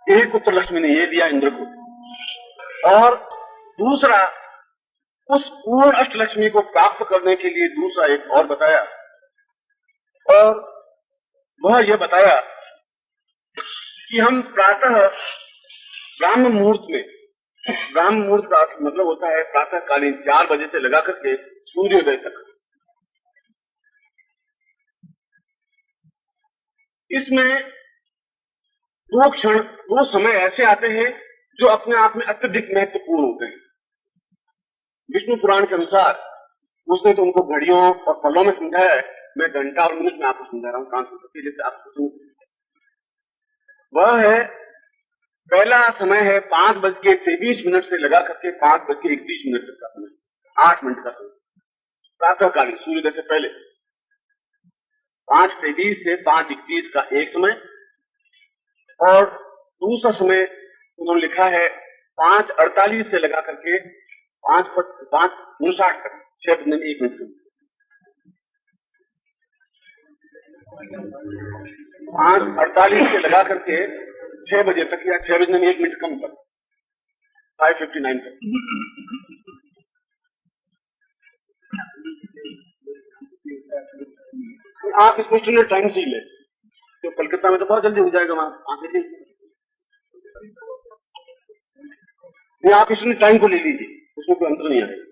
एक उत्तर लक्ष्मी ने ये दिया इंद्र को, और दूसरा उस पूर्ण अष्टलक्ष्मी को प्राप्त करने के लिए दूसरा एक और बताया, और वह यह बताया कि हम प्रातः ब्राह्म मुहूर्त का मतलब होता है प्रातःकालीन 4 बजे से लगा करके सूर्योदय तक, इसमें दो समय ऐसे आते हैं जो अपने आप में अत्यधिक महत्वपूर्ण होते हैं। विष्णु पुराण के अनुसार उसने तो उनको घड़ियों और पलों में समझाया है, मैं घंटा और मिनट में आपको समझा रहा हूं, कान से जैसे आपको सुन। वह है, पहला समय है 5:23 से लगा करके 5:31 तक का समय, 8 मिनट का समय, प्रातःकालीन सूर्योदय से पहले। 5:23 से 5:31 का एक समय, और दूसरा समय उन्होंने लिखा है 5:48 से लगा करके 5:59 तक, 6 मिनट। 5:48 से लगा करके 6 बजे तक, या 6:01 कम तक, 5:59 तक। आप इसको स्टैंडर्ड टाइम से ही ले, तो कलकत्ता में तो बहुत जल्दी हो जाएगा वहां, आप इसमें टाइम को ले लीजिए, उसमें कोई अंतर नहीं आएगा,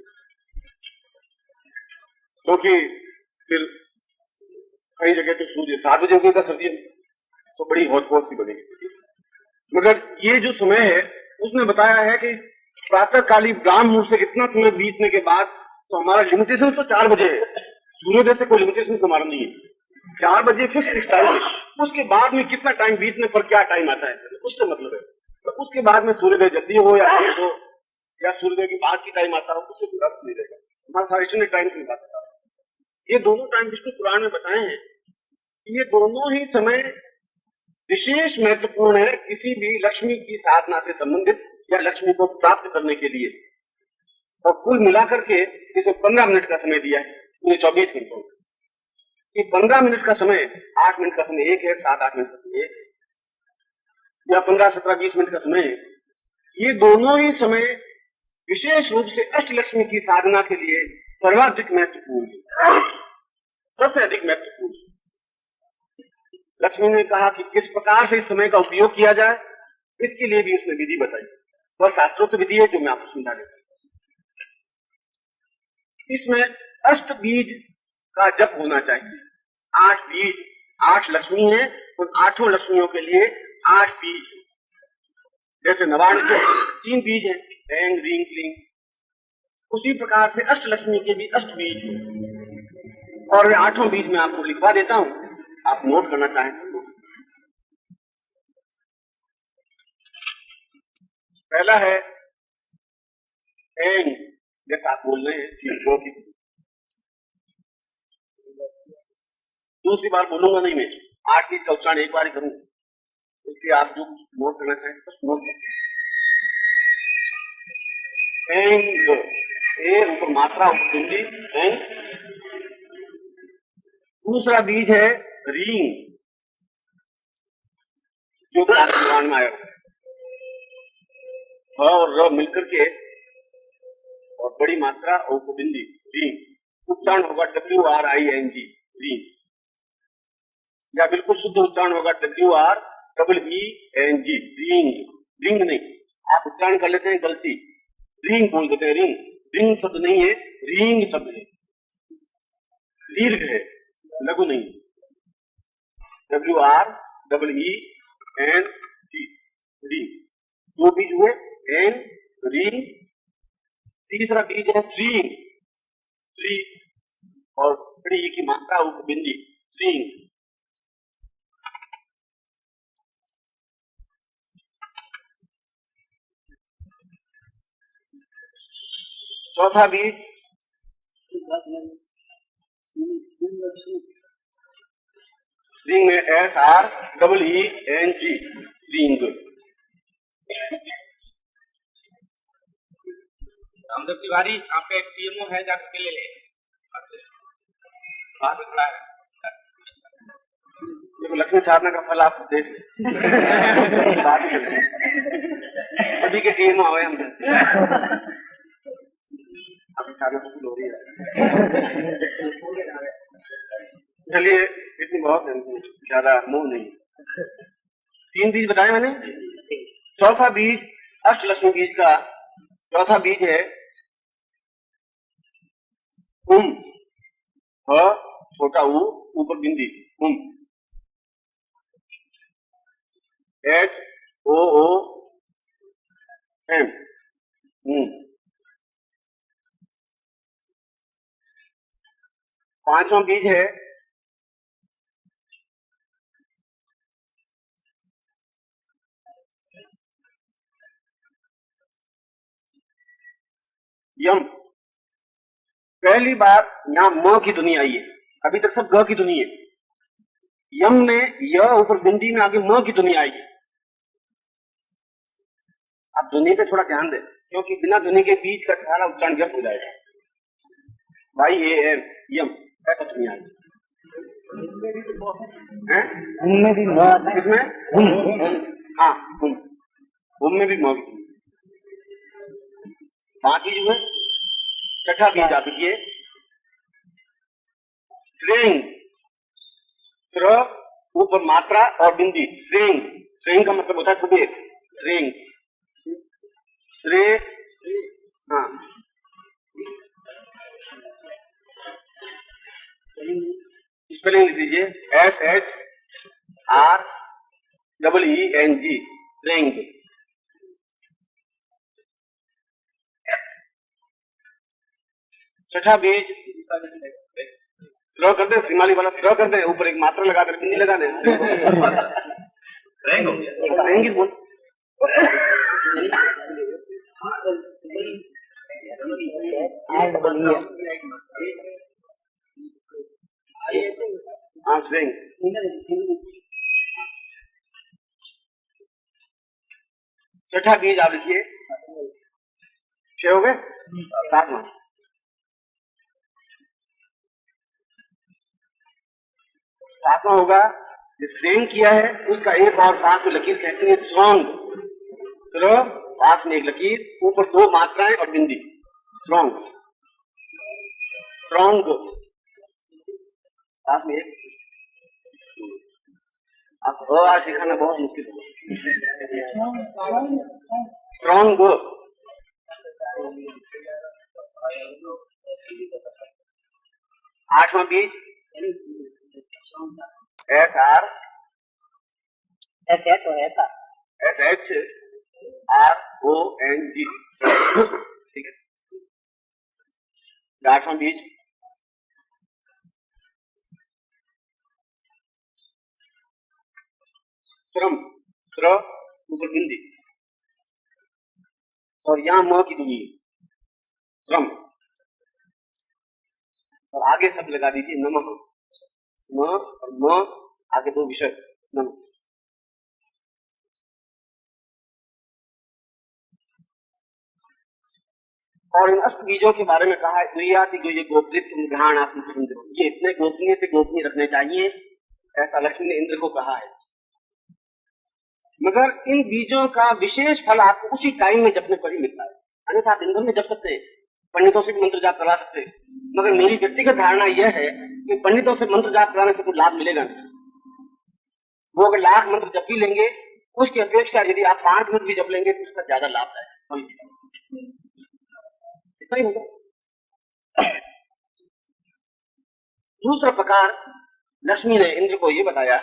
क्योंकि फिर कई जगह तो सूर्य 7 बजे उगेगा सर्दियों में, तो बड़ी हौज पौज सी बनेगी। मगर ये जो समय है उसने बताया है कि प्रातःकाली ब्राह्म मुहूर्त से इतना समय बीतने के बाद तो हमारा लिमिटेशन तो 4 बजे है, सूर्योदय से कोई लिमिटेशन हमारा नहीं है, 4 बजे फिक्स टाइम है। उसके बाद में कितना टाइम बीतने पर क्या टाइम आता है उससे मतलब है, तो उसके बाद में सूर्योदय जल्दी हो या लेट हो, या सूर्योदय के बाद की टाइम आता हो, उससे कोई अर्थ नहीं रहेगा। हमारा सारे स्टैंडर्ड टाइम की बात है। ये दोनों टाइम विष्णु पुराण में बताए हैं, ये दोनों ही समय विशेष महत्वपूर्ण है किसी भी लक्ष्मी की साधना से संबंधित या लक्ष्मी को प्राप्त करने के लिए। और कुल मिलाकर के इसे 15 मिनट का समय दिया है पूरे 24 घंटों में। ये 15 मिनट का समय, 8 मिनट का समय एक है, 7-8 मिनट का समय एक है, या 15, 17, 20 मिनट का समय है। ये दोनों ही समय विशेष रूप से अष्टलक्ष्मी की साधना के लिए सर्वाधिक महत्वपूर्ण है, सबसे अधिक महत्वपूर्ण। लक्ष्मी ने कहा कि किस प्रकार से इस समय का उपयोग किया जाए, इसके लिए भी उसने विधि बताई, वह शास्त्रोक्त विधि है जो मैं आपको समझा देता हूं। इसमें अष्ट बीज का जप होना चाहिए। 8 बीज, 8 लक्ष्मी है, उन 8 लक्ष्मियों के लिए 8 बीज है। जैसे नवाण के 3 बीज है, ऐंग, रींग, क्लींग, उसी प्रकार से अष्ट लक्ष्मी के भी अष्ट बीज है, और 8 बीज में आपको लिखवा देता हूं, आप नोट करना चाहें तो। पहला है ऐंग, जैसा आप बोल रहे हैं, दूसरी बार बोलूंगा नहीं मैं, 8 बीज का उच्चारण एक बार ही करूंगा, इसलिए आप जो नोट करना चाहें तो नोट करें। ऐंग, ऊपर मात्रा हिंदी ऐंग। दूसरा बीज है रींग, जो पुराण में आया और र मिलकर के और बड़ी मात्रा और बिंदी, रींग। उच्चारण होगा WRING, रींग, या बिल्कुल शुद्ध उच्चारण होगा WREENG, रींग। रिंग नहीं, आप उच्चारण कर लेते हैं गलती, रिंग बोल देते हैं, रिंग। रिंग शब्द नहीं है, रींग शब्द है, दीर्घ है, लघु नहीं। WREENG, ring. 2 बीज हुए, एन, रींग। तीसरा बीज है श्रींग, श्री और बड़ी की मात्रा उपबिंदी, श्रींग। चौथा बीज रिंग में SREENG, रिंग। रामदेव तिवारी, आपका एक PMO है, जाकर ले ले। तो लक्ष्मी साधना का फल आप देख लें। बात करें। सभी के टीम आए हम अभी साधना फूल हो रही है। चलिए इतनी बहुत है, ज्यादा मोह नहीं। 3 बीज बताए मैंने। चौथा बीज अष्टलक्ष्मी बीज का चौथा बीज है उम, छोटा ऊ ऊपर बिंदी उम, HOOM पांचवा बीज है यम। पहली बार यहां म की ध्वनि आई है, अभी तक सब ग की ध्वनि है। यम में य ऊपर बिंदी में आगे म की ध्वनि आई है। आप ध्वनि पे थोड़ा ध्यान दें, क्योंकि बिना ध्वनि के बीज का सारा उच्चारण व्यर्थ हो जाएगा। YAM यम ऐसा ध्वनि आई है। उनमें भी किसमें? हाँ उम में भी म की। बाकी जो है छठा बीज आप लिखिए श्रेंग, श्र ऊपर मात्रा और बिंदी। श्रेंग, श्रेंग का मतलब होता है कुबेर। श्रेंग, श्रे, हाँ स्पेलिंग लिख दीजिए SHREENG श्रेंग। छठा बीज श्र कर दे, सिमाली वाला श्र कर दे, ऊपर एक मात्रा लगा कर बिंदी लगा दे। रैंक हो गया। रहेंगी बोल। हाँ श्रेंग। छठा बीज आप लिखिए 6 हो गए। सातवां होगा जो श्रेंग किया है उसका एक और पास में लकीर कहते हैं स्ट्रॉन्ग। श्र पास में एक लकीर, ऊपर 2 मात्राएं और बिंदी। स्ट्रॉन्ग, स्ट्रॉन्ग पास में एक। आप आ सिखाना बहुत मुश्किल है। स्ट्रॉन्ग 8वां बीज SHRONG। ठीक है। 8वां बीज श्रम, श्र ऊपर बिंदी और यहां म की ध्वनि श्रम, और आगे शब्द लगा दीजिए नमः। म और म आगे 2 विषय नमः। और इन अष्ट बीजों के बारे में कहा है ये इतने गोपनीय से गोपनीय रखने चाहिए, ऐसा लक्ष्मी ने इंद्र को कहा है। मगर इन बीजों का विशेष फल आपको उसी टाइम में जपने पर ही मिलता है, अन्यथा आप दिन भर में जप सकते हैं, पंडितों से भी मंत्र जाप करवा सकते हैं। मगर मेरी व्यक्तिगत धारणा यह है कि पंडितों से मंत्र जाप कराने से कोई लाभ मिलेगा नहीं। वो अगर लाख मंत्र जप ही लेंगे, उसकी अपेक्षा यदि आप 5 मिनट भी जप लेंगे तो उसका ज्यादा लाभ है। इतना ही होगा। दूसरा प्रकार लक्ष्मी ने इंद्र को यह बताया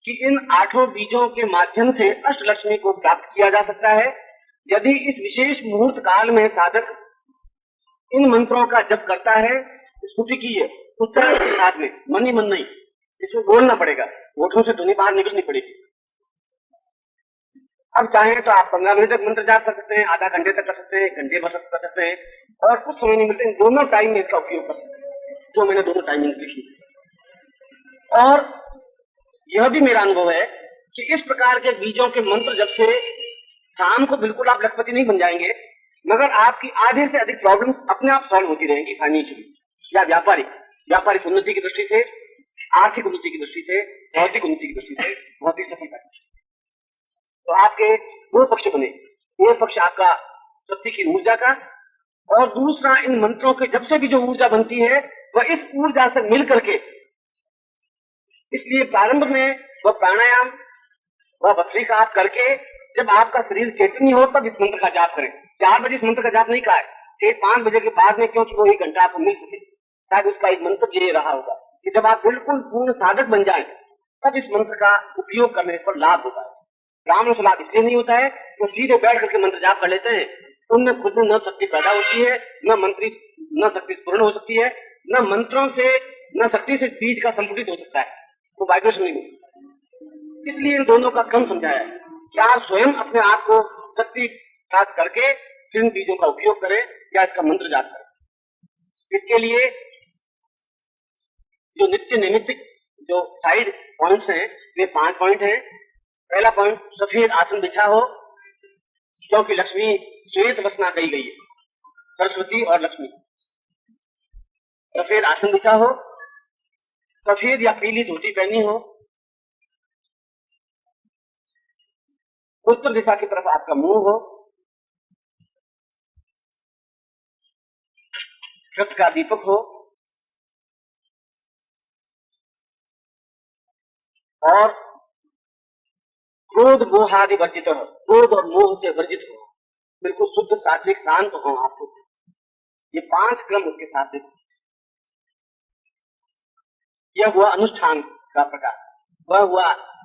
कि इन 8 बीजों के माध्यम से अष्ट लक्ष्मी को प्राप्त किया जा सकता है यदि इस विशेष मुहूर्त काल में साधक इन मंत्रों का जप करता है। स्तुति की है उच्चारण के साथ में, मन ही मन नहीं, इसमें बोलना पड़ेगा, होठों से ध्वनि बाहर निकलनी पड़ेगी। अब चाहें तो आप 15 मिनट तक मंत्र जाप कर सकते हैं, आधा घंटे तक कर सकते हैं, घंटे भर कर सकते हैं, और कुछ समय नहीं मिलते दोनों टाइम में इसका उपयोग कर सकते हैं, जो मैंने दोनों टाइमिंग लिखी। और यह भी मेरा अनुभव है कि इस प्रकार के बीजों के मंत्र जब से शाम को बिल्कुल आप लखपति नहीं बन जाएंगे, मगर आपकी आधे से अधिक प्रॉब्लम्स अपने आप सॉल्व होती रहेंगी, फाइनेंशियली या व्यापारिक उन्नति की दृष्टि से, आर्थिक उन्नति की दृष्टि से, भौतिक उन्नति की दृष्टि से। पक्ष बने। एक पक्ष आपका शक्ति की ऊर्जा का, और दूसरा इन मंत्रों के जब से भी जो ऊर्जा बनती है वह इस ऊर्जा से मिल करके, इसलिए प्रारंभ में वह प्राणायाम वह भस्त्रिका आप करके जब आपका शरीर चैतन्य हो तब इस मंत्र का जाप करें। 4 बजे इस मंत्र का जाप नहीं कहा है, 5 बजे के बाद में, क्योंकि वो 1 घंटा आपको मिल सके। शायद उसका एक मंत्र ये रहा होगा कि जब आप बिल्कुल पूर्ण साधक बन जाए तब इस मंत्र का उपयोग करने पर लाभ होता है। ब्राह्मणों से लाभ इसलिए नहीं होता है तो सीधे बैठ करके मंत्र जाप कर लेते हैं, उनमें खुद में न शक्ति पैदा होती है, न शक्ति पूर्ण हो सकती है, न मंत्रों से न शक्ति से बीज का संपुटित हो सकता है, वो वाइब्रेशन नहीं होती। इसलिए इन दोनों का क्रम समझाया है कि आप स्वयं अपने आप को शक्ति प्राप्त करके फिर इन बीजों का उपयोग करें या इसका मंत्र जाप करें। इसके लिए जो नित्य नैमित्तिक जो साइड पॉइंट्स हैं वे 5 पॉइंट हैं। पहला पॉइंट, सफेद आसन बिछा हो, क्योंकि लक्ष्मी श्वेत वसना कही गई है, सरस्वती और लक्ष्मी। सफेद आसन बिछा हो, सफेद या पीली धोती पहनी हो, उत्तर दिशा की तरफ आपका मुंह हो, कृत का दीपक हो, और क्रोध मोह आदि वर्जित हो, क्रोध और मोह से वर्जित हो, बिल्कुल शुद्ध सात्विक शांत हो आपको। ये 5 क्रम उसके साथ। यह हुआ अनुष्ठान का प्रकार, वह हुआ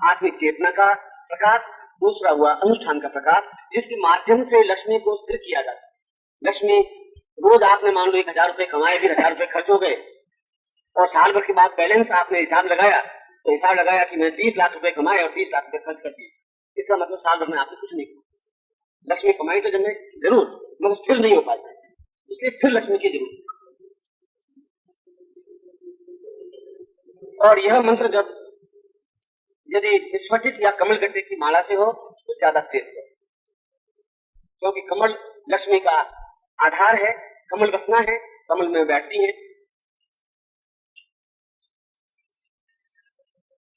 आत्मिक चेतना का प्रकार, दूसरा हुआ अनुष्ठान का प्रकार जिसके माध्यम से लक्ष्मी को स्थिर किया जाता है। लक्ष्मी रोज आपने मान लो 1000 रुपए कमाए, फिर 1000 रुपए खर्च हो गए, और साल भर के बाद बैलेंस आपने हिसाब लगाया तो हिसाब लगाया कि मैं 30 लाख रुपए कमाए और 30 लाख रुपए खर्च कर दिए। इसका मतलब साल भर में आपने कुछ नहीं किया। लक्ष्मी कमाई तो जरूर मगर स्थिर नहीं हो पाती, इसलिए स्थिर लक्ष्मी की जरूरत है। और यह मंत्र जब यदि स्फटिक या कमल गट्टे की माला से हो तो ज्यादा श्रेष्ठ है, क्योंकि कमल लक्ष्मी का आधार है, कमल वसना है, कमल में बैठती है।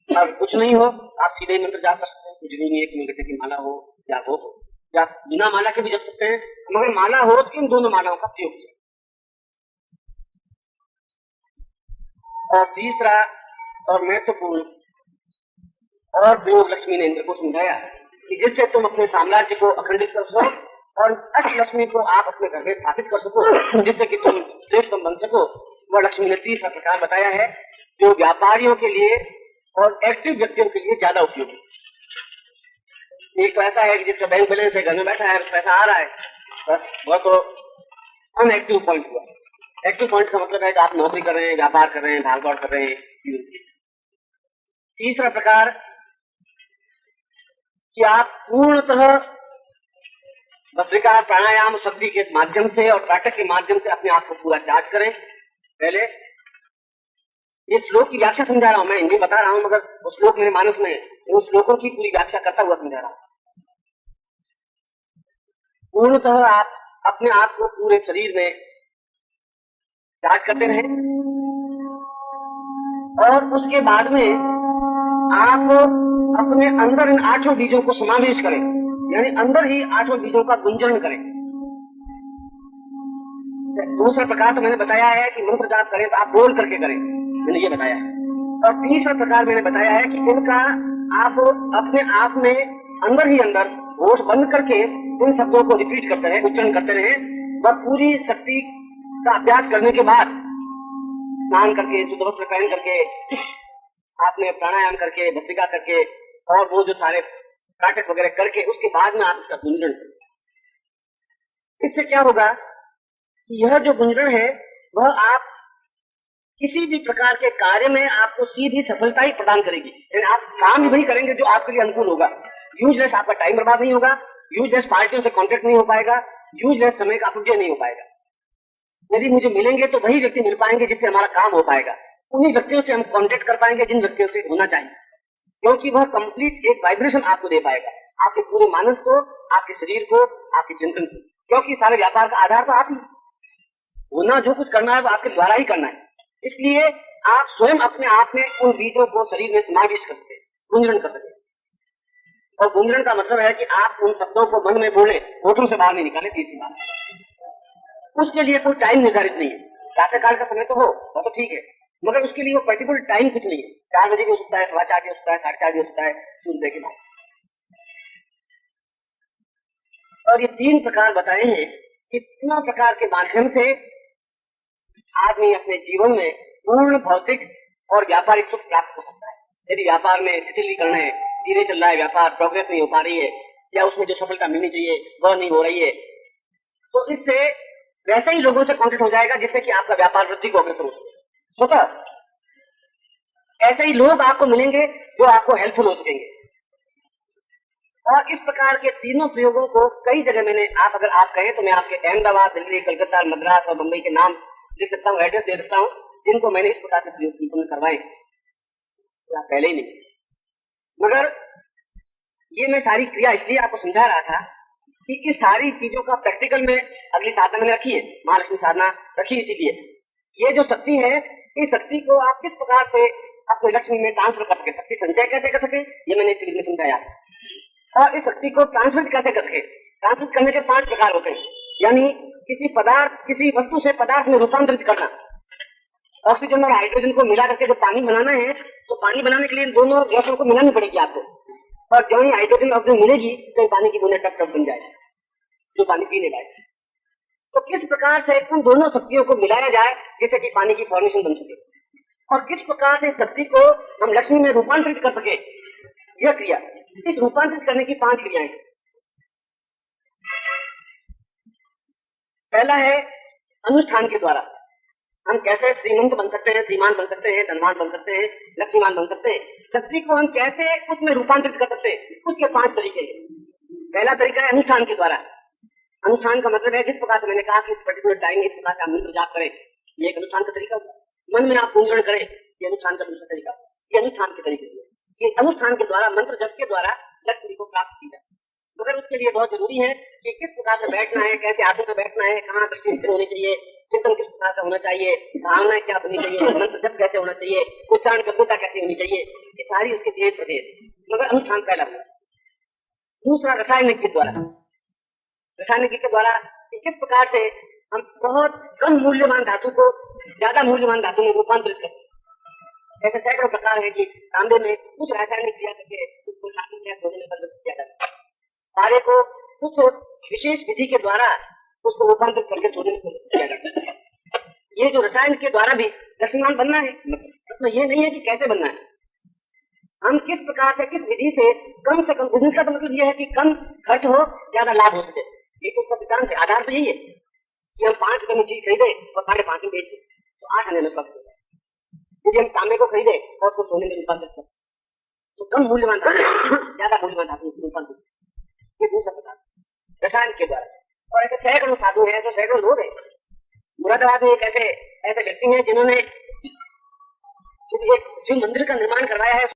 अब कुछ नहीं हो आप सीधे ही मंत्र जा सकते हैं, कुछ नहीं है, कमल गट्टे की माला हो या हो या बिना माला के भी जप सकते हैं, मगर माला हो तो इन दोनों मालाओं का प्रयोग है। और तीसरा और महत्वपूर्ण और प्रयोग लक्ष्मी ने इंद्र को समझाया कि जिससे तुम अपने साम्राज्य को अखंडित कर सको और अष्ट लक्ष्मी को आप अपने घर में स्थापित कर सको, जिससे कि तुम श्रेष्ठ बन सको। वह लक्ष्मी ने तीसरा प्रकार बताया है जो व्यापारियों के लिए और एक्टिव व्यक्तियों के लिए ज्यादा उपयोगी। एक तो ऐसा है कि जिसका बैंक बैलेंस है, घर में बैठा है, पैसा आ रहा है, बस वह तो अनएक्टिव पॉइंट हुआ। एक्टिव पॉइंट का मतलब है कि आप नौकरी कर रहे हैं, व्यापार कर रहे हैं, भाग दौड़ कर रहे हैं। तीसरा प्रकार कि आप पूर्णतः भस्त्रिका, प्राणायाम, शक्ति के माध्यम से और त्राटक के माध्यम से अपने आप को पूरा चार्ज करें। पहले ये श्लोक की व्याख्या समझा रहा हूं, मैं हिंदी बता रहा हूं, मगर उस श्लोक मेरे मानस में उन श्लोकों की पूरी व्याख्या करता हुआ समझा रहा हूं। पूर्णतः आप अपने आप को पूरे शरीर में चार्ज करते रहें, और उसके बाद में आप अपने अंदर इन 8 बीजों को समावेश करें, यानी अंदर ही 8 बीजों का गुंजन करें। दूसरा प्रकार तो मैंने बताया है कि मंत्र जाप करें तो आप बोल करके करें, मैंने ये बताया है। और तीसरा प्रकार मैंने बताया है कि इनका आप अपने आप में अंदर ही अंदर होठ बंद करके इन शब्दों को रिपीट करते रहे, उच्चारण करते रहे। वह पूरी शक्ति का अभ्यास करने के बाद स्नान करके, शुद्ध वस्त्र पहन करके, आपने प्राणायाम करके, भस्त्रिका करके और वो जो सारे नाटक वगैरह करके उसके बाद में आप इसका गुंजन करें। इससे क्या होगा कि यह जो गुंजन है वह आप किसी भी प्रकार के कार्य में आपको सीधी सफलता ही प्रदान करेगी। आप काम ही वही करेंगे जो आपके लिए अनुकूल होगा। यूजलेस आपका टाइम बर्बाद नहीं होगा, यूजलेस पार्टियों से कॉन्टेक्ट नहीं हो पाएगा, यूजलेस समय का अपव्यय नहीं हो पाएगा। यदि मुझे मिलेंगे तो वही व्यक्ति मिल पाएंगे जिससे हमारा काम हो पाएगा, उन्हीं व्यक्तियों से हम कॉन्टेक्ट कर पाएंगे जिन व्यक्तियों से होना चाहिए, क्योंकि वह कंप्लीट एक वाइब्रेशन आपको दे पाएगा, आपके पूरे मानस को, आपके शरीर को, आपके चिंतन को। क्योंकि सारे व्यापार का आधार तो आप ही होना, जो कुछ करना है वो आपके द्वारा ही करना है। इसलिए आप स्वयं अपने आप में उन बीजों को शरीर में समावेश कर सके, गुंजन कर सके। और गुंजरण का मतलब है कि आप उन शब्दों को मन में बोले, होठों से बाहर नहीं निकाले। तीसरी बात, उसके लिए कोई टाइम निर्धारित नहीं है। प्रातःकाल का समय तो हो वो तो ठीक है, मगर उसके लिए वो पर्टिकुलर टाइम कुछ नहीं है। 4 बजे भी हो सकता है, 4:15 भी हो सकता है, 4:30 भी हो सकता है, सूर्योदय के बाद। और ये 3 प्रकार बताए हैं कि 3 प्रकार के माध्यम से आदमी अपने जीवन में पूर्ण भौतिक और व्यापारिक सुख प्राप्त हो सकता है। यदि व्यापार में शिथिलीकरण है, धीरे चल रहा है व्यापार, प्रोग्रेस नहीं हो पा रही है, या उसमें जो सफलता मिलनी चाहिए वह नहीं हो रही है, तो इससे वैसे ही लोगों से कांटेक्ट हो जाएगा जिससे कि आपका व्यापार वृद्धि को अग्रसर हो सके। स्वतः ऐसे ही लोग आपको मिलेंगे जो आपको हेल्पफुल हो सकेंगे। और इस प्रकार के तीनों प्रयोगों को कई जगह मैंने, अगर आप कहें तो मैं आपके अहमदाबाद, दिल्ली, कलकत्ता, मद्रास और मुंबई के नाम लिख सकता हूँ, एड्रेस दे सकता हूँ, जिनको मैंने इस प्रकार से प्रयोग संपूर्ण करवाए या पहले ही नहीं। मगर ये मैं सारी क्रिया इसलिए आपको समझा रहा था कि इस सारी चीजों का प्रैक्टिकल में अगली साधना मैंने रखी है, महालक्ष्मी साधना रखी। इसीलिए ये जो शक्ति है, इस शक्ति को आप किस प्रकार से अपने लक्ष्मी में ट्रांसफर कर सके, शक्ति संचय कैसे कर सके, ये मैंने इस में समझाया। और इस शक्ति को ट्रांसफर कैसे कर सके, ट्रांसफर करने के 5 प्रकार होते हैं। यानी किसी वस्तु से पदार्थ में रूपांतरित करना। ऑक्सीजन और हाइड्रोजन को मिला करके जो पानी बनाना है, तो पानी बनाने के लिए दोनों गैसों को मिलानी पड़ेगी आपको। और जो ही हाइड्रोजन ऑक्सीजन मिलेगी तो पानी की बूंदें टप टप बन जाएगी, जो पानी पीने लायक। तो किस प्रकार से उन दोनों शक्तियों को मिलाया जाए जिससे कि पानी की फॉर्मेशन बन सके, और किस प्रकार से शक्ति को हम लक्ष्मी में रूपांतरित कर सके, यह क्रिया। इस रूपांतरित करने की 5 क्रियाएं। पहला है अनुष्ठान के द्वारा हम कैसे श्रीमंत बन सकते हैं, श्रीमान बन सकते हैं, धनवान बन सकते हैं, लक्ष्मीवान बन सकते हैं। शक्ति को हम कैसे उसमें रूपांतरित कर सकते हैं, उसके 5 तरीके हैं। पहला तरीका है अनुष्ठान के द्वारा। अनुष्ठान का मतलब है जिस प्रकार से मैंने कहा कि पर्टिकुलर टाइम इस प्रकार से आप मंत्र जाप करें, ये एक अनुष्ठान का तरीका हुआ। मन में आप गुंजरण करें, ये अनुष्ठान का दूसरा तरीका। ये अनुष्ठान के तरीके हुए। ये अनुष्ठान के द्वारा, मंत्र जप के द्वारा लक्ष्मी को प्राप्त की जाए। मगर उसके लिए बहुत जरूरी है कि किस प्रकार से बैठना है, कैसे आसन में बैठना है, कहाँ दृष्टि स्थिर होनी चाहिए, चिंतन किस प्रकार से होना चाहिए, भावनाएं क्या होनी चाहिए, मंत्र जप कैसे होना चाहिए, उच्चारण गंभीरता कैसे होनी चाहिए, ये सारी उसके भेद प्रभेद। मगर अनुष्ठान पहला हुआ। दूसरा रसायनिक के द्वारा। रसायनिक के द्वारा किस प्रकार से हम बहुत कम मूल्यवान धातु को ज्यादा मूल्यवान धातु में रूपांतरित करते हैं। ऐसे सैकड़ों प्रकार है कि तांबे में कुछ रासायनिक क्रिया करके उसको में परिवर्तित किया जाता है। तारे को कुछ विशेष विधि के द्वारा उसको रूपांतरित करके सोने में परिवर्तित किया जाता है। ये जो रसायन के द्वारा भी लक्ष्मीवान बनना है, मतलब ये नहीं है कि कैसे बनना है, हम किस प्रकार से, किस विधि से कम बिजनेस का मतलब यह है कि कम खर्च हो, ज्यादा लाभ हो सके। लेकिन उसका सिद्धांत से आधार तो यही है कि हम 5 रुपए में चीज खरीदे और 5.5 में बेच दें तो 8 आने में कम हो जाए। यदि हम तांबे को खरीदे और उसको सोने में रूपांतरित करें तो कम मूल्यवान ज्यादा मूल्यवान धातु में रूपांतरित। ये दूसरा प्रकार रसायन के द्वारा। और ऐसे सैकड़ों साधु हैं, तो सैकड़ों लोग हैं। मुरादाबाद में एक ऐसे व्यक्ति हैं जिन्होंने एक शिव मंदिर का निर्माण करवाया है।